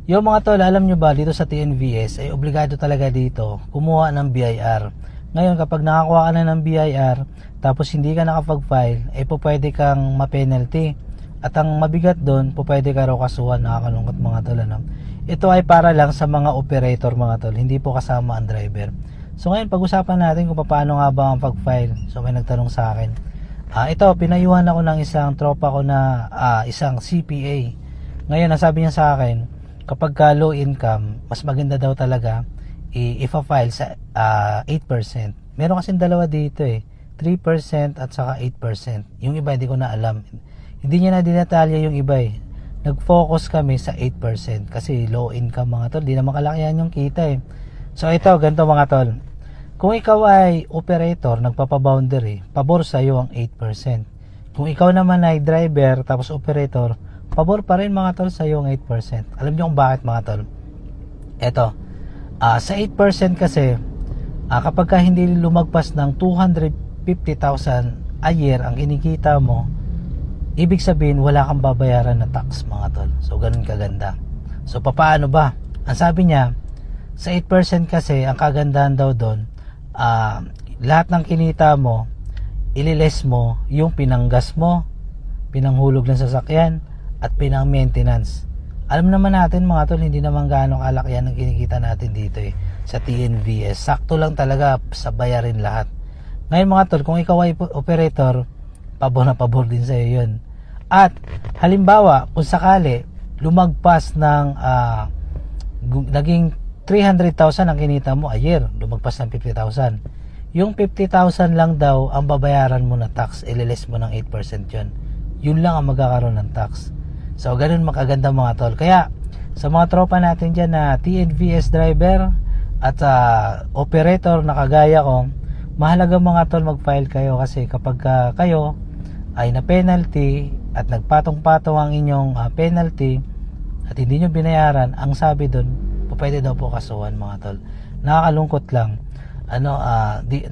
Yung mga tol, alam nyo ba dito sa TNVS ay obligado talaga dito kumuha ng BIR. Ngayon kapag nakakuha ka na ng BIR tapos hindi ka nakapag-file, ay pwede kang ma-penalty. At ang mabigat doon, pwede ka raw kasuhan. Nakakalungkot mga tol, ano? Ito ay para lang sa mga operator mga tol, hindi po kasama ang driver. So ngayon pag-usapan natin kung paano nga ba ang pag-file. So may nagtanong sa akin. Ito, pinayuhan ako ng isang tropa ko na isang CPA. Ngayon, nasabi niya sa akin, kapag ka low income, mas maganda daw talaga i-file sa 8%. Meron kasing dalawa dito 3% at saka 8%. Yung iba hindi ko na alam. Hindi niya na dinatalya yung iba Nag-focus kami sa 8% kasi low income mga tol, di naman kalakihan yung kita So ito, ganito mga tol. Kung ikaw ay operator, nagpapa-boundary, pabor sa iyo ang 8%. Kung ikaw naman ay driver tapos operator, pabor pa rin mga tol sa iyo ang 8%. Alam niyo kung bakit mga tol? Eto, sa 8% kasi, kapag ka hindi lumagpas ng 250,000 a year ang kinikita mo, ibig sabihin wala kang babayaran na tax mga tol. So ganun kaganda. So papaano ba? Ang sabi niya, sa 8% kasi, ang kagandahan daw doon, lahat ng kinita mo, ililes mo yung pinanggas mo, pinanghulog ng sasakyan, at pinang maintenance. Alam naman natin mga tol, hindi naman gaano kalaki yan ang kinikita natin dito sa TNVS. Sakto lang talaga sa bayarin lahat. Ngayon mga tol, kung ikaw ay operator, pabor na pabor din sa iyo yun. At halimbawa, kung sakali lumagpas ng naging 300,000 ang kinita mo a year, lumagpas ng 50,000. Yung 50,000 lang daw ang babayaran mo na tax, ililes mo ng 8% yun. Yun lang ang magkakaroon ng tax. So ganun makaganda mga tol. Kaya sa mga tropa natin dyan na TNVS driver at operator na kagaya ko, mahalaga mga tol mag-file kayo kasi kapag kayo ay na penalty at nagpatong-patong ang inyong penalty at hindi nyo binayaran, ang sabi doon, pwede daw po kasuhan mga tol. Nakakalungkot lang.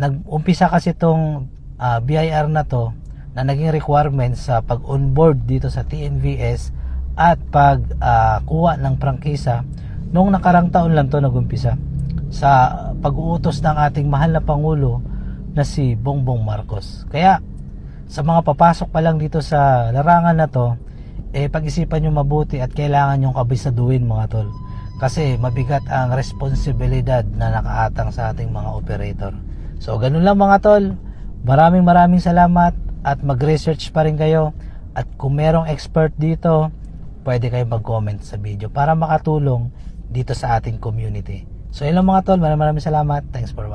Nag-umpisa kasi itong BIR na to na naging requirement sa pag-onboard dito sa TNVS at pag-kuha ng prangkisa noong nakarang taon lang to nag-umpisa sa pag-uutos ng ating mahal na Pangulo na si Bongbong Marcos. Kaya sa mga papasok pa lang dito sa larangan na to, pag-isipan nyo mabuti at kailangan nyo kabisaduhin mga tol. Kasi mabigat ang responsibilidad na nakaatang sa ating mga operator. So ganun lang mga tol. Maraming salamat at mag-research pa rin kayo. At kung merong expert dito, pwede kayong mag-comment sa video para makatulong dito sa ating community. So yun lang mga tol. Maraming salamat. Thanks for watching.